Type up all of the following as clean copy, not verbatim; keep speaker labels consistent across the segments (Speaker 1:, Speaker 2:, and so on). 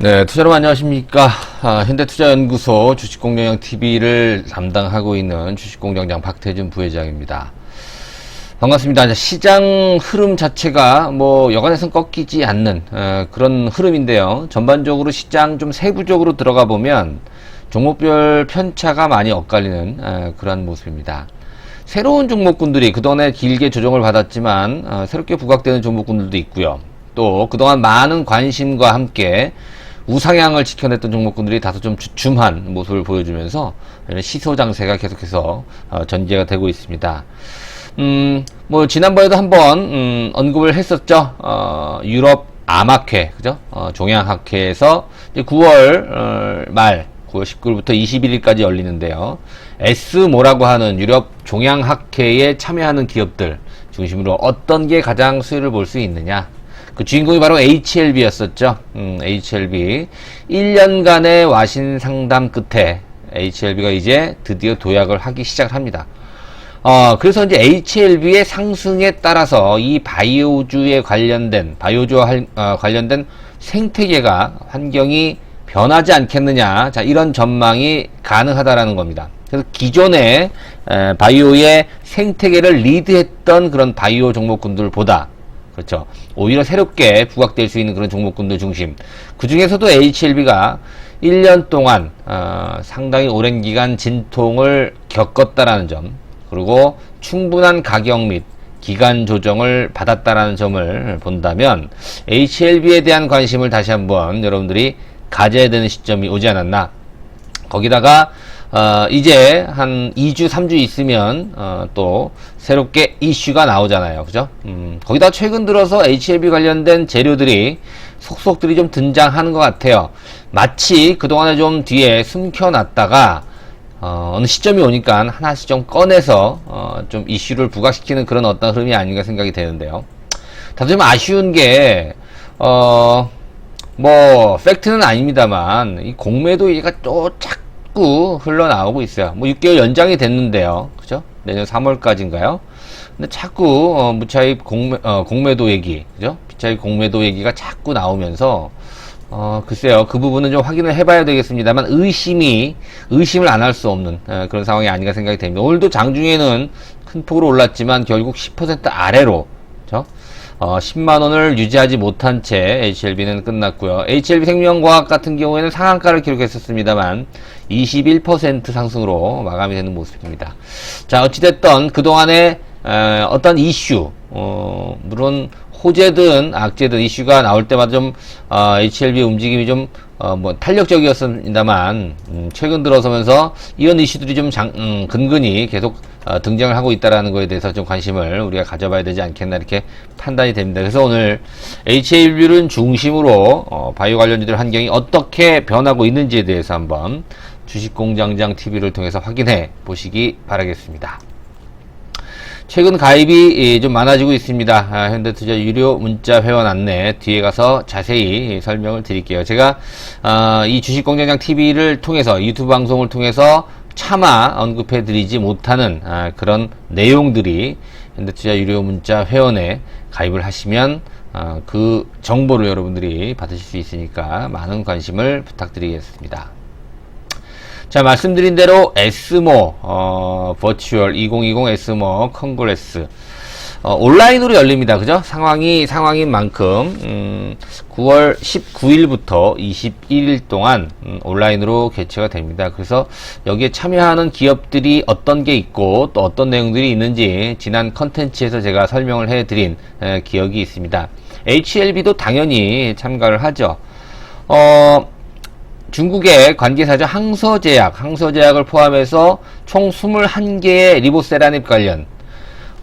Speaker 1: 네, 투자로 안녕하십니까. 현대투자연구소 주식공정장TV를 담당하고 있는 주식공정장 박태준 부회장입니다. 반갑습니다. 시장 흐름 자체가 여간해선 꺾이지 않는 그런 흐름인데요. 전반적으로 시장 좀 세부적으로 들어가 보면 종목별 편차가 많이 엇갈리는 그런 모습입니다. 새로운 종목군들이 그동안에 길게 조정을 받았지만 새롭게 부각되는 종목군들도 있고요. 또 그동안 많은 관심과 함께 우상향을 지켜냈던 종목군들이 다소 좀 주춤한 모습을 보여주면서 시소 장세가 계속해서 전개가 되고 있습니다. 지난번에도 한번 언급을 했었죠. 유럽 암학회, 그죠? 종양학회에서 이제 9월 말 9월 19일부터 21일까지 열리는데요. 에스모라고 하는 유럽 종양학회에 참여하는 기업들 중심으로 어떤 게 가장 수혜를 볼 수 있느냐. 그 주인공이 바로 HLB였었죠. HLB. 1년간의 와신 상담 끝에 HLB가 이제 드디어 도약을 하기 시작을 합니다. 그래서 이제 HLB의 상승에 따라서 이 바이오주에 관련된, 바이오주와 관련된 생태계가 환경이 변하지 않겠느냐. 자, 이런 전망이 가능하다라는 겁니다. 그래서 기존의 바이오의 생태계를 리드했던 그런 바이오 종목군들보다 그렇죠. 오히려 새롭게 부각될 수 있는 그런 종목군들 중심. 그 중에서도 HLB가 1년 동안 상당히 오랜 기간 진통을 겪었다라는 점, 그리고 충분한 가격 및 기간 조정을 받았다라는 점을 본다면 HLB에 대한 관심을 다시 한번 여러분들이 가져야 되는 시점이 오지 않았나. 거기다가 이제 한 2주, 3주 있으면 또 새롭게 이슈가 나오잖아요. 그죠? 거기다 최근 들어서 HLB 관련된 재료들이 속속들이 좀 등장하는 것 같아요. 마치 그동안에 좀 뒤에 숨겨놨다가 어느 시점이 오니까 하나씩 좀 꺼내서 좀 이슈를 부각시키는 그런 어떤 흐름이 아닌가 생각이 되는데요. 다소 좀 아쉬운 게 팩트는 아닙니다만 이 공매도 얘가 또 자꾸 흘러나오고 있어요. 6개월 연장이 됐는데요. 그죠? 내년 3월까지인가요? 근데 자꾸 무차입 공매도 얘기, 그죠? 비차입 공매도 얘기가 자꾸 나오면서 글쎄요. 그 부분은 좀 확인을 해봐야 되겠습니다만 의심을 안 할 수 없는 그런 상황이 아닌가 생각이 됩니다. 오늘도 장중에는 큰 폭으로 올랐지만 결국 10% 아래로, 그죠? 10만원을 유지하지 못한 채 HLB는 끝났고요. HLB 생명과학 같은 경우에는 상한가를 기록했었습니다만 21% 상승으로 마감이 되는 모습입니다. 자, 어찌됐던 그동안의 어떤 이슈, 물론 호재든 악재든 이슈가 나올 때마다 좀 HLB 움직임이 좀 탄력적이었습니다만 최근 들어서면서 이런 이슈들이 좀 근근히 계속 등장을 하고 있다라는 거에 대해서 좀 관심을 우리가 가져봐야 되지 않겠나 이렇게 판단이 됩니다. 그래서 오늘 HLB를 중심으로 바이오 관련주들 환경이 어떻게 변하고 있는지에 대해서 한번 주식공장장 TV를 통해서 확인해 보시기 바라겠습니다. 최근 가입이 좀 많아지고 있습니다. 현대투자 유료 문자 회원 안내 뒤에 가서 자세히 설명을 드릴게요. 제가 이 주식공장장 TV를 통해서 유튜브 방송을 통해서 차마 언급해 드리지 못하는 그런 내용들이 현대투자 유료 문자 회원에 가입을 하시면 그 정보를 여러분들이 받으실 수 있으니까 많은 관심을 부탁드리겠습니다. 자, 말씀드린 대로 에스모 버추얼 2020 에스모 컨그레스 온라인으로 열립니다. 그죠? 상황인 만큼 9월 19일부터 21일 동안 온라인으로 개최가 됩니다. 그래서 여기에 참여하는 기업들이 어떤 게 있고 또 어떤 내용들이 있는지 지난 컨텐츠에서 제가 설명을 해드린 기억이 있습니다. HLB도 당연히 참가를 하죠. 중국의 관계사죠. 항서제약을 포함해서 총 21개의 리보세라닙 관련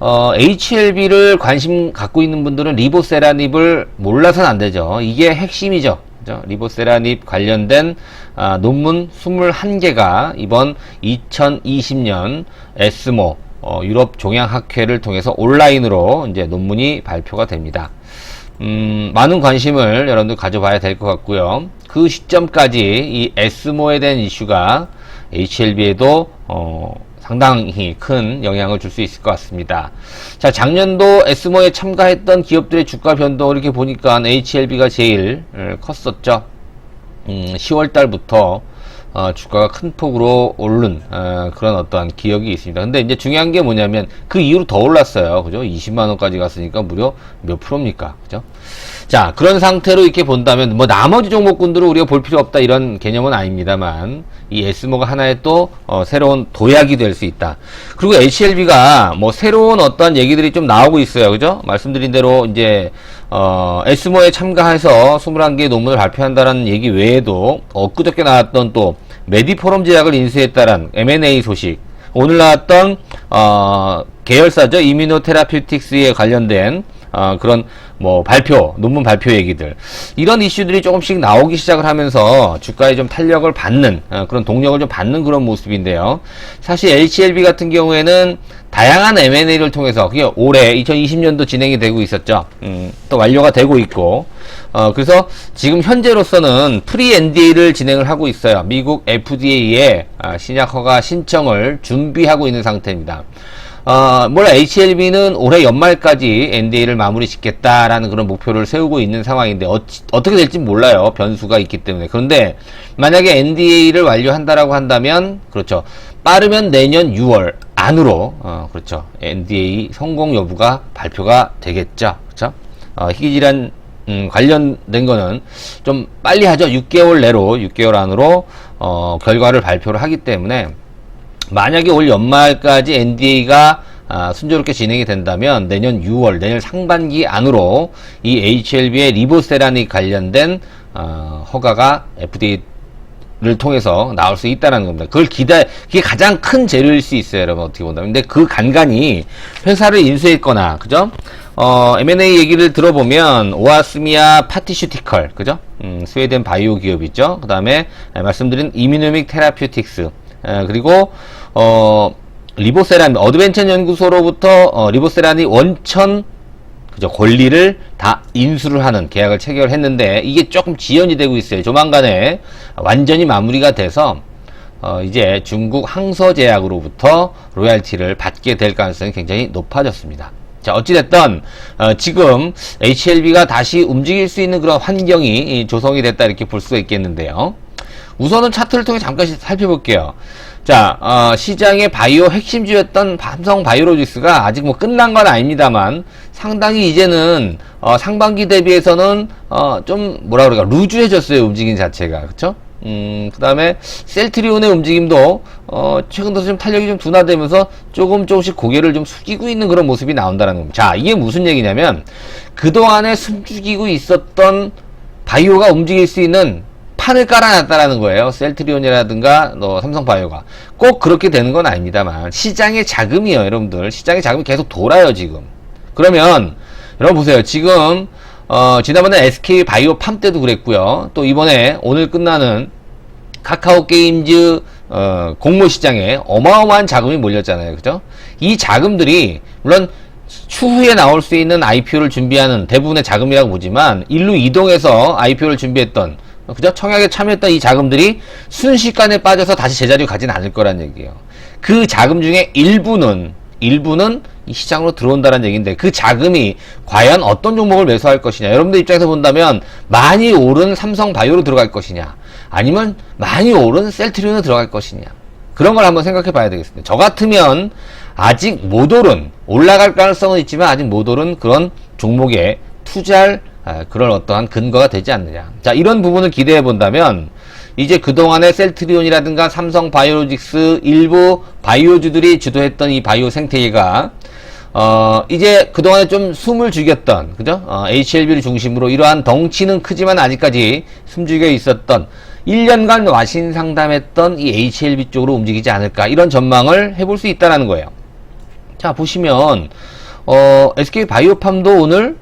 Speaker 1: HLB를 관심 갖고 있는 분들은 리보세라닙을 몰라서는 안 되죠. 이게 핵심이죠. 그죠? 리보세라닙 관련된 논문 21개가 이번 2020년 에스모 유럽 종양학회를 통해서 온라인으로 이제 논문이 발표가 됩니다. 많은 관심을 여러분들 가져봐야 될 것 같고요. 그 시점까지 이 에스모에 대한 이슈가 HLB에도 상당히 큰 영향을 줄 수 있을 것 같습니다. 자, 작년도 에스모에 참가했던 기업들의 주가 변동 이렇게 보니까 HLB가 제일 컸었죠. 10월 달부터 주가가 큰 폭으로 오른 그런 어떠한 기억이 있습니다. 근데 이제 중요한 게 뭐냐면 그 이후로 더 올랐어요. 그죠? 20만 원까지 갔으니까 무려 몇 프로입니까? 그죠? 자, 그런 상태로 이렇게 본다면 뭐 나머지 종목군들을 우리가 볼 필요 없다 이런 개념은 아닙니다만 이 에스모가 하나의 또 새로운 도약이 될 수 있다. 그리고 HLB가 뭐 새로운 어떤 얘기들이 좀 나오고 있어요. 그죠? 말씀드린 대로 이제 에스모에 참가해서 21개의 논문을 발표한다는 얘기 외에도 엊그저께 나왔던 또 메디포럼 제약을 인수했다는 M&A 소식, 오늘 나왔던 계열사죠, 이뮤노테라퓨틱스에 관련된 그런 뭐 발표, 논문 발표 얘기들, 이런 이슈들이 조금씩 나오기 시작을 하면서 주가에 좀 탄력을 받는 그런 동력을 좀 받는 그런 모습인데요. 사실 HLB 같은 경우에는 다양한 M&A를 통해서 그게 올해 2020년도 진행이 되고 있었죠. 또 완료가 되고 있고, 그래서 지금 현재로서는 프리 NDA를 진행을 하고 있어요. 미국 FDA에 신약 허가 신청을 준비하고 있는 상태입니다. 몰라, HLB는 올해 연말까지 NDA를 마무리 짓겠다라는 그런 목표를 세우고 있는 상황인데, 어떻게 될지 몰라요. 변수가 있기 때문에. 그런데, 만약에 NDA를 완료한다라고 한다면, 그렇죠. 빠르면 내년 6월 안으로, 그렇죠. NDA 성공 여부가 발표가 되겠죠. 그렇죠. 희귀질환, 관련된 거는 좀 빨리 하죠. 6개월 내로, 6개월 안으로, 결과를 발표를 하기 때문에, 만약에 올 연말까지 NDA가 순조롭게 진행이 된다면 내년 6월, 내년 상반기 안으로 이 HLB의 리보세란이 관련된 허가가 FDA를 통해서 나올 수 있다는 겁니다. 그게 가장 큰 재료일 수 있어요, 여러분. 어떻게 본다면. 근데 그 간간히 회사를 인수했거나, 그죠? M&A 얘기를 들어보면 오아스미아 파티슈티컬, 그죠? 스웨덴 바이오 기업이죠. 그 다음에 말씀드린 이뮤노믹 테라퓨틱스, 그리고 리보세란 어드벤처 연구소로부터 리보세란이 원천, 그죠, 권리를 다 인수를 하는 계약을 체결했는데 이게 조금 지연이 되고 있어요. 조만간에 완전히 마무리가 돼서 이제 중국 항서제약으로부터 로얄티를 받게 될 가능성이 굉장히 높아졌습니다. 자, 어찌됐든 지금 HLB가 다시 움직일 수 있는 그런 환경이 조성이 됐다 이렇게 볼 수가 있겠는데요. 우선은 차트를 통해 잠깐 살펴볼게요. 자, 시장의 바이오 핵심주였던 삼성 바이오로직스가 아직 뭐 끝난 건 아닙니다만 상당히 이제는 상반기 대비해서는 좀 뭐라 그럴까, 루즈해졌어요. 움직임 자체가. 그쵸? 그 다음에 셀트리온의 움직임도 최근 들어서 좀 탄력이 좀 둔화되면서 조금씩 고개를 좀 숙이고 있는 그런 모습이 나온다는 겁니다. 자, 이게 무슨 얘기냐면 그동안에 숨죽이고 있었던 바이오가 움직일 수 있는 판을 깔아놨다라는 거예요. 셀트리온이라든가 삼성바이오가 꼭 그렇게 되는 건 아닙니다만 시장의 자금이요, 여러분들. 시장의 자금이 계속 돌아요, 지금. 그러면 여러분 보세요. 지금 지난번에 SK바이오 팜 때도 그랬고요. 또 이번에 오늘 끝나는 카카오 게임즈 공모 시장에 어마어마한 자금이 몰렸잖아요. 그죠? 이 자금들이 물론 추후에 나올 수 있는 IPO를 준비하는 대부분의 자금이라고 보지만 일루 이동해서 IPO를 준비했던, 그죠? 청약에 참여했던 이 자금들이 순식간에 빠져서 다시 제자리로 가진 않을 거란 얘기예요. 그 자금 중에 일부는 이 시장으로 들어온다는 얘기인데 그 자금이 과연 어떤 종목을 매수할 것이냐. 여러분들 입장에서 본다면 많이 오른 삼성바이오로 들어갈 것이냐, 아니면 많이 오른 셀트리온으로 들어갈 것이냐, 그런 걸 한번 생각해 봐야 되겠습니다. 저 같으면 아직 못 오른, 올라갈 가능성은 있지만 아직 못 오른 그런 종목에 투자할 그런 어떠한 근거가 되지 않느냐. 자, 이런 부분을 기대해 본다면 이제 그동안의 셀트리온이라든가 삼성바이오로직스 일부 바이오주들이 주도했던 이 바이오 생태계가 이제 그동안에 좀 숨을 죽였던, 그죠? HLB를 중심으로 이러한 덩치는 크지만 아직까지 숨죽여 있었던 1년간 와신 상담했던 이 HLB 쪽으로 움직이지 않을까, 이런 전망을 해볼 수 있다는 거예요. 자, 보시면 SK바이오팜도 오늘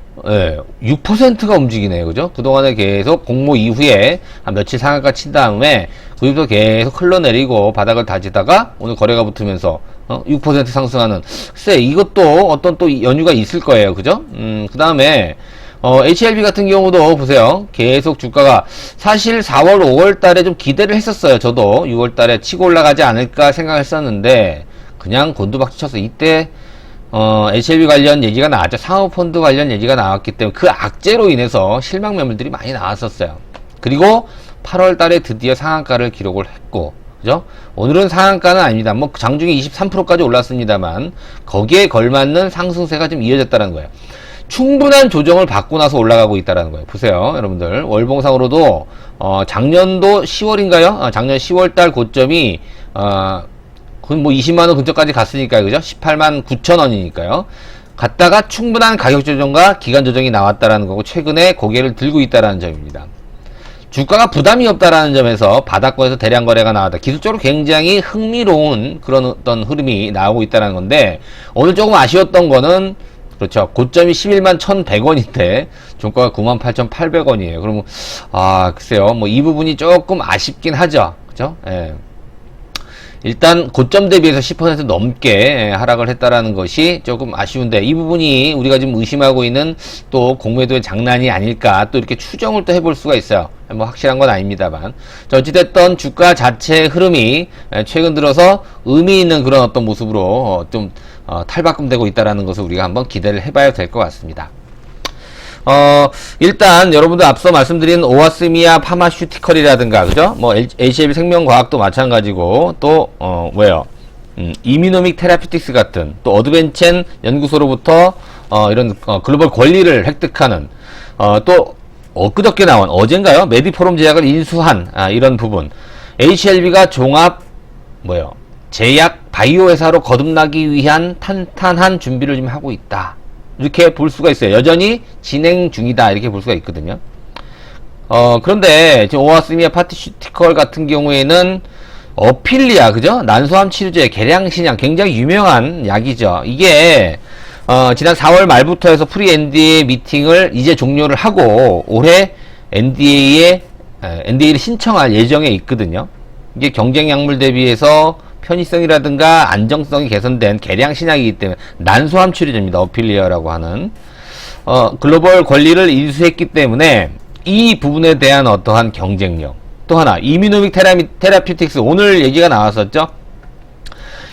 Speaker 1: 6%가 움직이네요. 그죠? 그동안에 계속 공모 이후에 한 며칠 상한가 친 다음에 구입도 계속 흘러내리고 바닥을 다지다가 오늘 거래가 붙으면서 6% 상승하는, 글쎄 이것도 어떤 또 연유가 있을 거예요. 그죠? 그 다음에 HLB 같은 경우도 보세요. 계속 주가가 사실 4월 5월 달에 좀 기대를 했었어요. 저도 6월 달에 치고 올라가지 않을까 생각했었는데 그냥 곤두박질 쳐서 이때 HLB 관련 얘기가 나왔죠. 상호펀드 관련 얘기가 나왔기 때문에 그 악재로 인해서 실망 매물들이 많이 나왔었어요. 그리고 8월 달에 드디어 상한가를 기록을 했고, 그죠? 오늘은 상한가는 아닙니다. 뭐 장중에 23%까지 올랐습니다만 거기에 걸맞는 상승세가 좀 이어졌다는 거예요. 충분한 조정을 받고 나서 올라가고 있다는 거예요. 보세요, 여러분들. 월봉상으로도 작년도 10월인가요? 작년 10월달 고점이 거의 뭐 20만원 근처까지 갔으니까요, 그죠? 18만 9천 원이니까요. 갔다가 충분한 가격 조정과 기간 조정이 나왔다라는 거고, 최근에 고개를 들고 있다라는 점입니다. 주가가 부담이 없다라는 점에서 바닥권에서 대량 거래가 나왔다. 기술적으로 굉장히 흥미로운 그런 어떤 흐름이 나오고 있다는 건데, 오늘 조금 아쉬웠던 거는, 그렇죠, 고점이 11만 1,100원인데 종가가 98,800원이에요. 그러면 글쎄요, 뭐 이 부분이 조금 아쉽긴 하죠, 그죠? 예. 일단 고점 대비해서 10% 넘게 하락을 했다라는 것이 조금 아쉬운데, 이 부분이 우리가 지금 의심하고 있는 또 공매도의 장난이 아닐까, 또 이렇게 추정을 또 해볼 수가 있어요. 뭐 확실한 건 아닙니다만, 어찌됐든 주가 자체의 흐름이 최근 들어서 의미 있는 그런 어떤 모습으로 좀 탈바꿈되고 있다라는 것을 우리가 한번 기대를 해봐야 될 것 같습니다. 일단 여러분들 앞서 말씀드린 오아스미아 파마슈티컬이라든가, 그죠? 뭐 HLB 생명과학도 마찬가지고, 또 뭐예요? 이미노믹 테라피틱스 같은, 또 어드벤첸 연구소로부터 이런 글로벌 권리를 획득하는, 또 엊그저께 나온, 어젠가요? 메디포럼 제약을 인수한 이런 부분, HLB가 종합 뭐예요? 제약 바이오 회사로 거듭나기 위한 탄탄한 준비를 좀 하고 있다, 이렇게 볼 수가 있어요. 여전히 진행 중이다, 이렇게 볼 수가 있거든요. 그런데 지금 오아스미아 파티슈티컬 같은 경우에는 어필리아, 그죠? 난소암 치료제 계량신약, 굉장히 유명한 약이죠. 이게 지난 4월 말부터 해서 프리 NDA 미팅을 이제 종료를 하고 올해 NDA를 신청할 예정에 있거든요. 이게 경쟁 약물 대비해서 편의성이라든가 안정성이 개선된 계량 신약이기 때문에 난소암 치료제입니다. 어필리아라고 하는 글로벌 권리를 인수했기 때문에 이 부분에 대한 어떠한 경쟁력, 또 하나 이뮤노믹 테라피틱스, 오늘 얘기가 나왔었죠.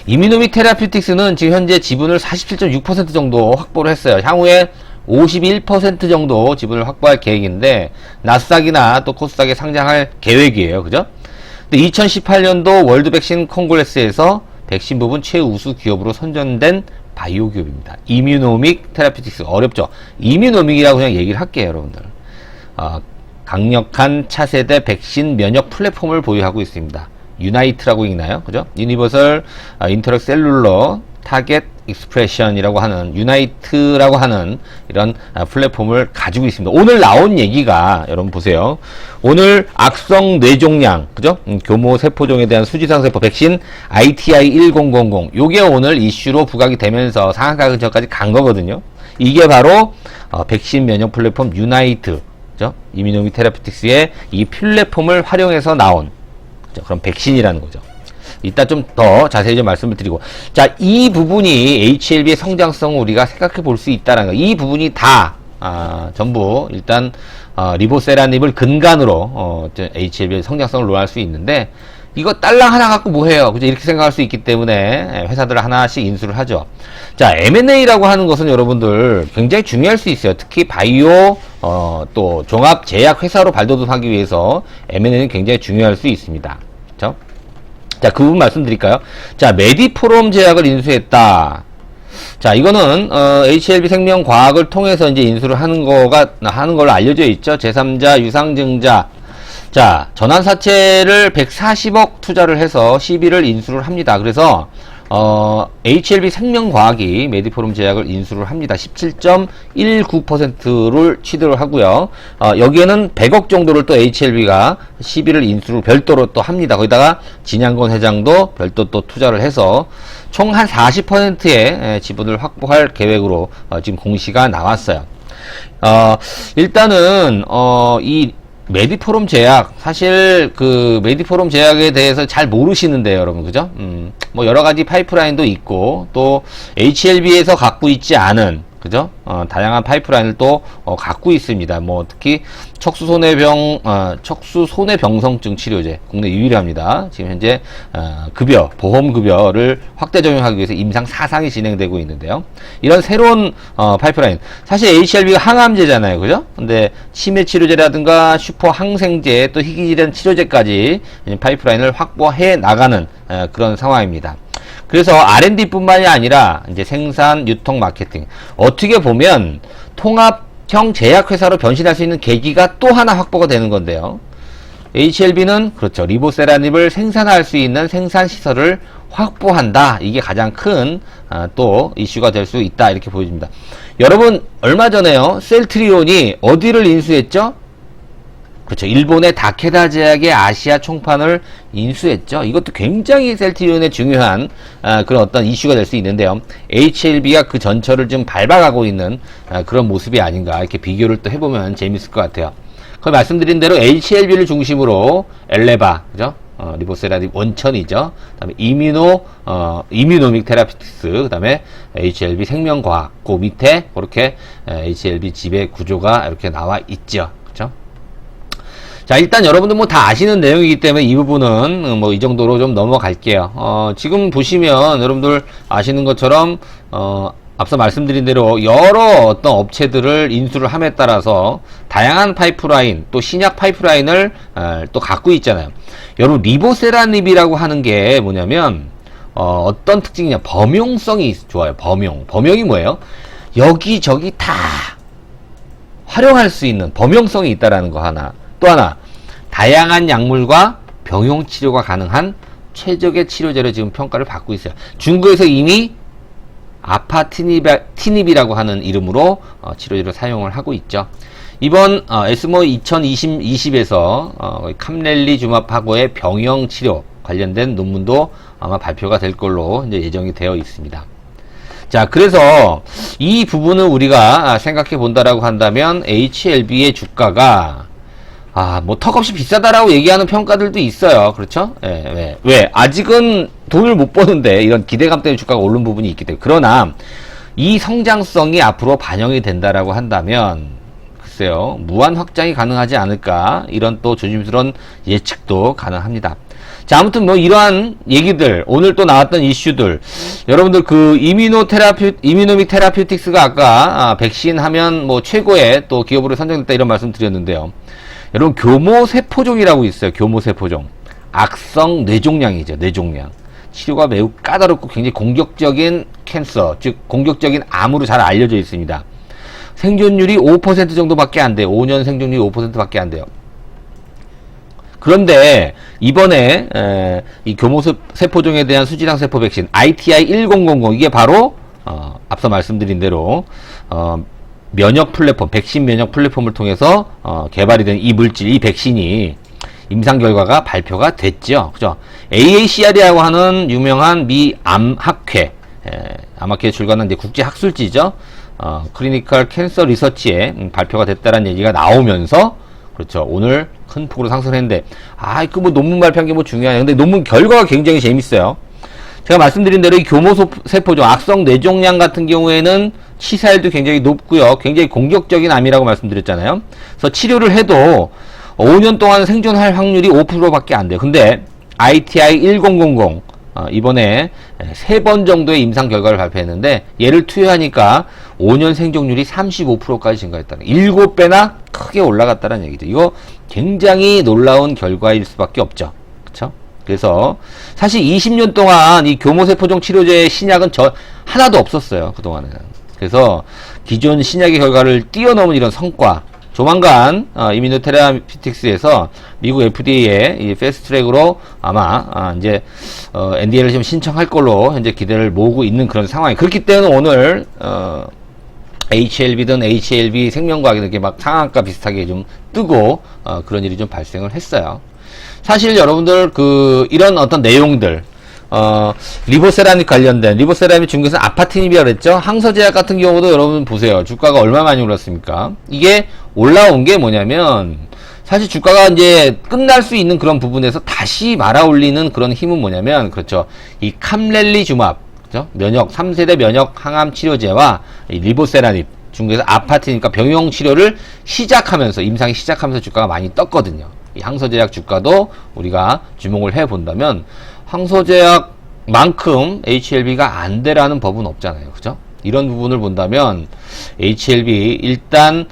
Speaker 1: 이뮤노믹 테라피틱스는 지금 현재 지분을 47.6% 정도 확보를 했어요. 향후에 51% 정도 지분을 확보할 계획인데 나스닥이나 또 코스닥에 상장할 계획이에요, 그죠? 2018년도 월드 백신 콩그레스에서 백신 부분 최우수 기업으로 선정된 바이오 기업입니다. 이뮤노믹 테라피틱스, 어렵죠? 이뮤노믹이라고 그냥 얘기를 할게요, 여러분들. 강력한 차세대 백신 면역 플랫폼을 보유하고 있습니다. 유나이트라고 읽나요? 그죠? 유니버설 인터랙 셀룰러 타겟 익스프레션이라고 하는, 유나이트라고 하는 이런 플랫폼을 가지고 있습니다. 오늘 나온 얘기가, 여러분 보세요. 오늘 악성 뇌종양, 그죠? 교모 세포종에 대한 수지상 세포 백신 ITI-1000, 요게 오늘 이슈로 부각이 되면서 상한가 근처까지 간 거거든요. 이게 바로 백신 면역 플랫폼 유나이트, 그죠? 이뮤노믹 테라피틱스의 이 플랫폼을 활용해서 나온, 그죠? 그럼 백신이라는 거죠. 이따 좀 더 자세히 좀 말씀을 드리고, 자, 이 부분이 HLB의 성장성을 우리가 생각해 볼 수 있다는 거, 이 부분이 다 전부 일단 리보세라닙을 근간으로 HLB의 성장성을 논할 수 있는데, 이거 딸랑 하나 갖고 뭐해요, 그죠? 이렇게 생각할 수 있기 때문에 회사들 하나씩 인수를 하죠. 자, M&A라고 하는 것은 여러분들 굉장히 중요할 수 있어요. 특히 바이오 또 종합 제약 회사로 발돋움하기 위해서 M&A는 굉장히 중요할 수 있습니다. 그렇죠? 자, 그 부분 말씀드릴까요? 자, 메디포럼 제약을 인수했다. 자, 이거는 HLB 생명과학을 통해서 이제 인수를 하는 걸로 알려져 있죠. 제3자 유상증자. 자, 전환사채를 140억 투자를 해서 12를 인수를 합니다. 그래서 HLB 생명과학이 메디포럼 제약을 인수를 합니다. 17.19%를 취득을 하고요. 여기에는 100억 정도를 또 HLB가 12를 인수를 별도로 또 합니다. 거기다가 진양건 회장도 별도 또 투자를 해서 총 한 40%의 지분을 확보할 계획으로 지금 공시가 나왔어요. 일단은 이 메디포럼 제약, 사실 그 메디포럼 제약에 대해서 잘 모르시는데요, 여러분, 그죠? 뭐 여러 가지 파이프라인도 있고, 또 HLB에서 갖고 있지 않은, 그죠? 다양한 파이프라인을 또 갖고 있습니다. 뭐 특히 척수 손해병성증 치료제 국내 유일합니다. 지금 현재 보험 급여를 확대 적용하기 위해서 임상 4상이 진행되고 있는데요. 이런 새로운 파이프라인, 사실 HLB가 항암제잖아요, 그죠? 근데 치매 치료제라든가 슈퍼 항생제 또 희귀질환 치료제까지 파이프라인을 확보해 나가는 그런 상황입니다. 그래서 R&D 뿐만이 아니라 이제 생산, 유통, 마케팅, 어떻게 보면 통합형 제약회사로 변신할 수 있는 계기가 또 하나 확보가 되는 건데요. HLB는 그렇죠, 리보세라닙을 생산할 수 있는 생산 시설을 확보한다. 이게 가장 큰 또 이슈가 될 수 있다, 이렇게 보여집니다. 여러분, 얼마 전에요, 셀트리온이 어디를 인수했죠? 그렇죠, 일본의 다케다 제약의 아시아 총판을 인수했죠. 이것도 굉장히 셀트리온의 중요한 그런 어떤 이슈가 될 수 있는데요. HLB가 그 전철을 좀 밟아가고 있는 그런 모습이 아닌가, 이렇게 비교를 또 해보면 재밌을 것 같아요. 그 말씀드린 대로 HLB를 중심으로 엘레바, 그죠? 리보세라닙 원천이죠. 그다음에 이뮤노믹 테라피틱스, 그다음에 HLB 생명과학, 그 밑에 그렇게 HLB 지배 구조가 이렇게 나와 있죠. 그죠? 자, 일단 여러분들 뭐 다 아시는 내용이기 때문에 이 부분은 뭐 이 정도로 좀 넘어갈게요. 지금 보시면 여러분들 아시는 것처럼 앞서 말씀드린 대로 여러 어떤 업체들을 인수를 함에 따라서 다양한 파이프라인, 또 신약 파이프라인을 또 갖고 있잖아요. 여러분, 리보세라닙이라고 하는 게 뭐냐면 어떤 특징이냐, 범용성이 좋아요. 범용이 뭐예요? 여기저기 다 활용할 수 있는 범용성이 있다라는 거 하나. 또 하나, 다양한 약물과 병용 치료가 가능한 최적의 치료제로 지금 평가를 받고 있어요. 중국에서 이미 아파티닙이라고 하는 이름으로 치료제로 사용을 하고 있죠. 이번 에스모 2020에서 캄렐리주마하고의 병용 치료 관련된 논문도 아마 발표가 될 걸로 이제 예정이 되어 있습니다. 자, 그래서 이 부분을 우리가 생각해 본다라고 한다면 HLB의 주가가 뭐 턱없이 비싸다라고 얘기하는 평가들도 있어요. 그렇죠? 왜? 아직은 돈을 못 버는데 이런 기대감 때문에 주가가 오른 부분이 있기 때문에. 그러나 이 성장성이 앞으로 반영이 된다라고 한다면 글쎄요, 무한 확장이 가능하지 않을까, 이런 또 조심스러운 예측도 가능합니다. 자, 아무튼 뭐 이러한 얘기들, 오늘 또 나왔던 이슈들, 여러분들 그 이뮤노믹 테라피틱스가 아까 백신 하면 뭐 최고의 또 기업으로 선정됐다, 이런 말씀 드렸는데요. 여러분, 교모세포종이라고 있어요. 교모세포종. 악성 뇌종양이죠. 뇌종양. 치료가 매우 까다롭고 굉장히 공격적인 캔서, 즉 공격적인 암으로 잘 알려져 있습니다. 생존율이 5% 정도밖에 안 돼요. 5년 생존율이 5%밖에 안 돼요. 그런데 이번에 이 교모세포종에 대한 수지장 세포 백신 ITI-1000, 이게 바로 앞서 말씀드린 대로 면역 플랫폼, 백신 면역 플랫폼을 통해서 개발이 된 이 물질, 이 백신이 임상 결과가 발표가 됐죠. 그죠? AACR이라고 하는 유명한 미 암학회, 암학회에 출간한 이제 국제 학술지죠. 클리니컬 캔서 리서치에 발표가 됐다는 얘기가 나오면서, 그렇죠, 오늘 큰 폭으로 상승했는데, 그 뭐 논문 발표한 게 뭐 중요하냐. 근데 논문 결과가 굉장히 재밌어요. 제가 말씀드린 대로 이 교모세포종, 악성 뇌종양 같은 경우에는 치사율도 굉장히 높고요. 굉장히 공격적인 암이라고 말씀드렸잖아요. 그래서 치료를 해도 5년 동안 생존할 확률이 5%밖에 안 돼요. 근데 ITI-1000 이번에 3번 정도의 임상 결과를 발표했는데, 얘를 투여하니까 5년 생존율이 35%까지 증가했다는, 7배나 크게 올라갔다는 얘기죠. 이거 굉장히 놀라운 결과일 수밖에 없죠. 그쵸? 그래서 사실 20년 동안 이 교모세포종 치료제의 신약은 하나도 없었어요. 그동안은. 그래서 기존 신약의 결과를 뛰어넘은 이런 성과, 조만간 이뮤노테라피틱스에서 미국 FDA에 이 패스트트랙으로 아마 이제 NDA를 좀 신청할 걸로 현재 기대를 모으고 있는 그런 상황이. 그렇기 때문에 오늘 HLB든 HLB 생명과학이 이렇게 막 상한가 비슷하게 좀 뜨고 그런 일이 좀 발생을 했어요. 사실 여러분들 이런 어떤 내용들, 리보세라닙 관련된, 리보세라닙 중국에서 아파티닙이라고 그랬죠. 항서제약 같은 경우도 여러분 보세요. 주가가 얼마 많이 올랐습니까? 이게 올라온 게 뭐냐면, 사실 주가가 이제 끝날 수 있는 그런 부분에서 다시 말아 올리는 그런 힘은 뭐냐면, 그렇죠, 이 캄렐리주맙, 그죠? 3세대 면역 항암 치료제와 이 리보세라닙, 중국에서 아파트니까 병용 치료를 시작하면서, 임상이 시작하면서 주가가 많이 떴거든요. 이 항소제약 주가도 우리가 주목을 해 본다면, 항소제약만큼 HLB가 안 되라는 법은 없잖아요. 그죠? 이런 부분을 본다면, HLB, 일단,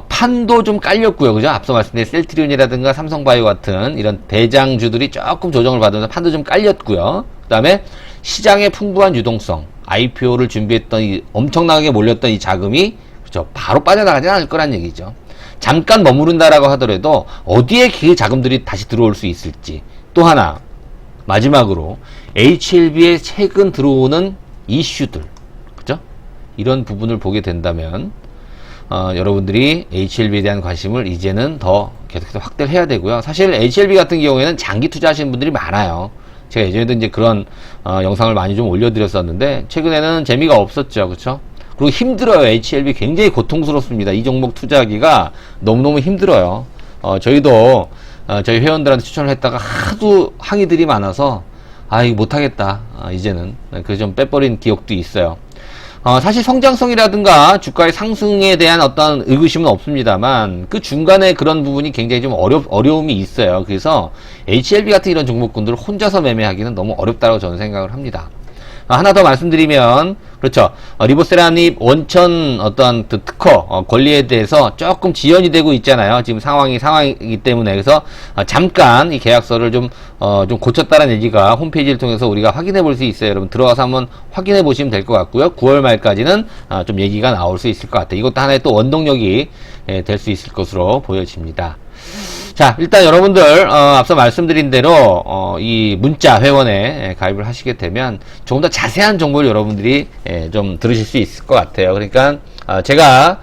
Speaker 1: 판도 좀 깔렸고요. 그죠? 앞서 말씀드린 셀트리온이라든가 삼성바이오 같은 이런 대장주들이 조금 조정을 받으면서 판도 좀 깔렸고요. 그 다음에 시장의 풍부한 유동성, IPO를 준비했던 이 엄청나게 몰렸던 이 자금이, 그죠? 바로 빠져나가지 않을 거란 얘기죠. 잠깐 머무른다라고 하더라도 어디에 그 자금들이 다시 들어올 수 있을지. 또 하나, 마지막으로 HLB에 최근 들어오는 이슈들, 그죠? 이런 부분을 보게 된다면, 여러분들이 HLB에 대한 관심을 이제는 더 계속해서 확대를 해야 되고요. 사실 HLB 같은 경우에는 장기 투자하시는 분들이 많아요. 제가 예전에도 이제 그런 영상을 많이 좀 올려드렸었는데, 최근에는 재미가 없었죠. 그쵸? 그리고 힘들어요. HLB 굉장히 고통스럽습니다. 이 종목 투자하기가 너무너무 힘들어요. 저희도 저희 회원들한테 추천을 했다가 하도 항의들이 많아서 이거 못하겠다. 이제는 그래서 좀 빼버린 기억도 있어요. 사실 성장성이라든가 주가의 상승에 대한 어떤 의구심은 없습니다만, 그 중간에 그런 부분이 굉장히 좀 어려움이 있어요. 그래서 HLB 같은 이런 종목군들을 혼자서 매매하기는 너무 어렵다고 저는 생각을 합니다. 하나 더 말씀드리면, 그렇죠. 리보세라닙 원천 어떤 특허 권리에 대해서 조금 지연이 되고 있잖아요. 지금 상황이기 때문에. 그래서 잠깐 이 계약서를 좀 고쳤다는 얘기가 홈페이지를 통해서 우리가 확인해 볼 수 있어요. 여러분 들어가서 한번 확인해 보시면 될 것 같고요. 9월 말까지는 좀 얘기가 나올 수 있을 것 같아요. 이것도 하나의 또 원동력이 될 수 있을 것으로 보여집니다. 자, 일단 여러분들 앞서 말씀드린 대로 이 문자 회원에 가입을 하시게 되면 조금 더 자세한 정보를 여러분들이 좀 들으실 수 있을 것 같아요. 그러니까 제가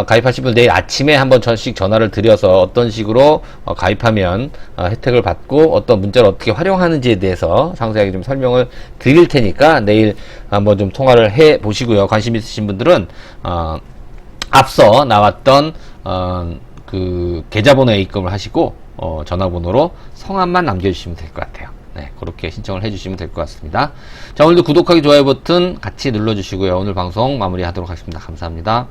Speaker 1: 가입하신 분 내일 아침에 한번 전씩 전화를 드려서 어떤 식으로 가입하면 혜택을 받고 어떤 문자를 어떻게 활용하는지에 대해서 상세하게 좀 설명을 드릴 테니까 내일 한번 좀 통화를 해 보시고요. 관심 있으신 분들은 앞서 나왔던 그 계좌번호에 입금을 하시고 전화번호로 성함만 남겨주시면 될 것 같아요. 네, 그렇게 신청을 해주시면 될 것 같습니다. 자, 오늘도 구독하기, 좋아요 버튼 같이 눌러주시고요. 오늘 방송 마무리하도록 하겠습니다. 감사합니다.